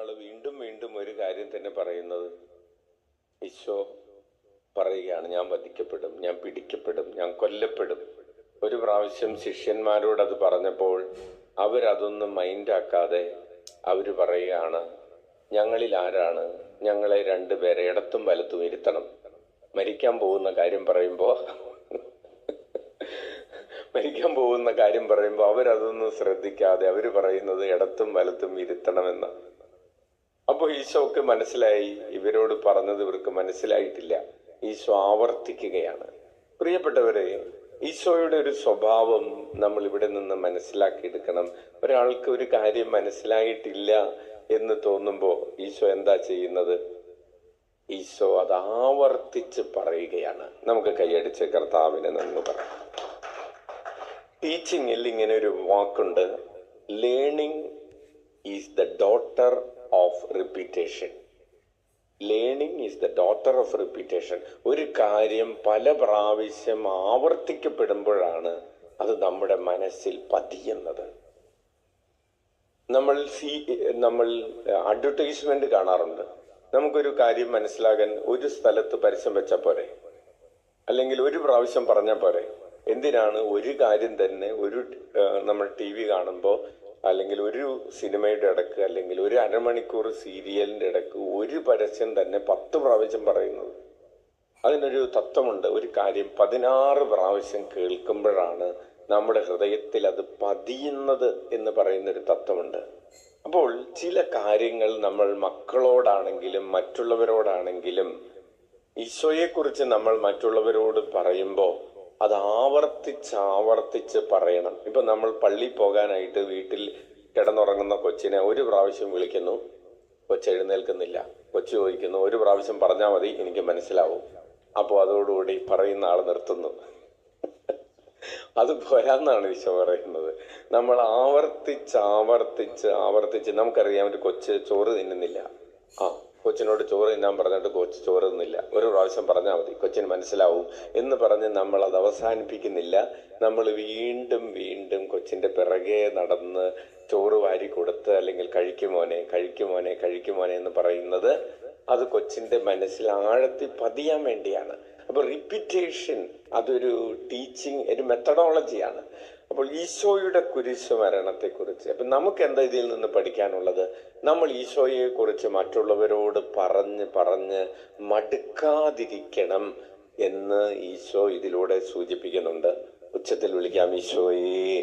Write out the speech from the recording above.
ആൾ വീണ്ടും വീണ്ടും ഒരു കാര്യം തന്നെ പറയുന്നത്. ഈശോ പറയുകയാണ്, ഞാൻ വധിക്കപ്പെടും, ഞാൻ പിടിക്കപ്പെടും, ഞാൻ കൊല്ലപ്പെടും. ഒരു പ്രാവശ്യം ശിഷ്യന്മാരോട് അത് പറഞ്ഞപ്പോൾ അവരതൊന്നും മൈൻഡാക്കാതെ അവർ പറയുകയാണ്, ഞങ്ങളിൽ ആരാണ് ഞങ്ങളെ രണ്ടുപേരെ ഇടത്തും വലത്തും ഇരുത്തണം. മരിക്കാൻ പോകുന്ന കാര്യം പറയുമ്പോൾ അവരതൊന്നും ശ്രദ്ധിക്കാതെ അവർ പറയുന്നത് ഇടത്തും വലത്തും ഇരുത്തണമെന്ന്. അപ്പോൾ ഈശോക്ക് മനസ്സിലായി, ഇവരോട് പറഞ്ഞത് ഇവർക്ക് മനസ്സിലായിട്ടില്ല. ഈശോ ആവർത്തിക്കുകയാണ്. പ്രിയപ്പെട്ടവരെ, ഈശോയുടെ ഒരു സ്വഭാവം നമ്മൾ ഇവിടെ നിന്ന് മനസ്സിലാക്കിയെടുക്കണം. ഒരാൾക്ക് ഒരു കാര്യം മനസ്സിലായിട്ടില്ല എന്ന് തോന്നുമ്പോൾ ഈശോ എന്താ ചെയ്യുന്നത്? ഈശോ അത് ആവർത്തിച്ച് പറയുകയാണ്. നമുക്ക് കൈയടിച്ച് കർത്താവിനെ നന്ദി പറയാം. ടീച്ചിങ്ങിൽ ഇങ്ങനെ ഒരു വാക്കുണ്ട്, learning is the daughter of repetition. Learning is the daughter of repetition. ഒരു കാര്യം പല പ്രാവശ്യം ആവർത്തിക്കപ്പെടുമ്പോഴാണ് അത് നമ്മുടെ മനസ്സിൽ പതിയുന്നത്. നമ്മൾ അഡ്വർടൈസ്മെന്റ് കാണാറുണ്ട്. നമുക്കൊരു കാര്യം മനസ്സിലാകാൻ ഒരു സ്ഥലത്ത് പരസ്യം വെച്ചാൽ പോരെ, അല്ലെങ്കിൽ ഒരു പ്രാവശ്യം പറഞ്ഞാൽ പോരെ. എന്തിനാണ് ഒരു കാര്യം തന്നെ നമ്മൾ ടി വി കാണുമ്പോൾ, അല്ലെങ്കിൽ ഒരു സിനിമയുടെ ഇടക്ക്, അല്ലെങ്കിൽ ഒരു അരമണിക്കൂർ സീരിയലിന്റെ ഇടക്ക് ഒരു പരസ്യം തന്നെ 10 പ്രാവശ്യം പറയുന്നത്? അതിനൊരു തത്വമുണ്ട്. ഒരു കാര്യം 16 പ്രാവശ്യം കേൾക്കുമ്പോഴാണ് നമ്മുടെ ഹൃദയത്തിൽ അത് പതിയുന്നത് എന്ന് പറയുന്നൊരു തത്വമുണ്ട്. അപ്പോൾ ചില കാര്യങ്ങൾ നമ്മൾ മക്കളോടാണെങ്കിലും മറ്റുള്ളവരോടാണെങ്കിലും ഈശോയെക്കുറിച്ച് നമ്മൾ മറ്റുള്ളവരോട് പറയുമ്പോൾ അത് ആവർത്തിച്ച് പറയണം. ഇപ്പൊ നമ്മൾ പള്ളി പോകാനായിട്ട് വീട്ടിൽ കിടന്നുറങ്ങുന്ന കൊച്ചിനെ ഒരു പ്രാവശ്യം വിളിക്കുന്നു, കൊച്ച് എഴുന്നേൽക്കുന്നില്ല. കൊച്ചു ചോദിക്കുന്നു, ഒരു പ്രാവശ്യം പറഞ്ഞാൽ മതി, എനിക്ക് മനസ്സിലാവും. അപ്പോൾ അതോടുകൂടി പറയുന്ന ആൾ നിർത്തുന്നു. അത് പോരാന്നാണ് ഈശോ പറയുന്നത്. നമ്മൾ ആവർത്തിച്ച് നമുക്കറിയാം, ഒരു കൊച്ച് ചോറ് തിന്നുന്നില്ല. കൊച്ചിനോട് ചോറ് തിന്നാൻ പറഞ്ഞിട്ട് കൊച്ച് ചോറ് തിന്നില്ല. ഒരു പ്രാവശ്യം പറഞ്ഞാൽ മതി, കൊച്ചിന് മനസ്സിലാവും എന്ന് പറഞ്ഞ് നമ്മൾ അത് അവസാനിപ്പിക്കുന്നില്ല. നമ്മൾ വീണ്ടും കൊച്ചിന്റെ പിറകെ നടന്ന് ചോറ് വാരി കൊടുത്ത്, അല്ലെങ്കിൽ കഴിക്കുമോനെ എന്ന് പറയുന്നത് അത് കൊച്ചിന്റെ മനസ്സിൽ ആഴത്തിൽ പതിയാൻ വേണ്ടിയാണ്. അപ്പൊ റിപ്പീറ്റേഷൻ അതൊരു ടീച്ചിങ്, ഒരു മെത്തഡോളജിയാണ്. അപ്പോൾ ഈശോയുടെ കുരിശ് മരണത്തെക്കുറിച്ച് അപ്പൊ നമുക്ക് എന്താ ഇതിൽ നിന്ന് പഠിക്കാനുള്ളത്? നമ്മൾ ഈശോയെ കുറിച്ച് മറ്റുള്ളവരോട് പറഞ്ഞ് മടുക്കാതിരിക്കണം എന്ന് ഈശോ ഇതിലൂടെ സൂചിപ്പിക്കുന്നുണ്ട്. ഉച്ചത്തിൽ വിളിക്കാം, ഈശോയെ.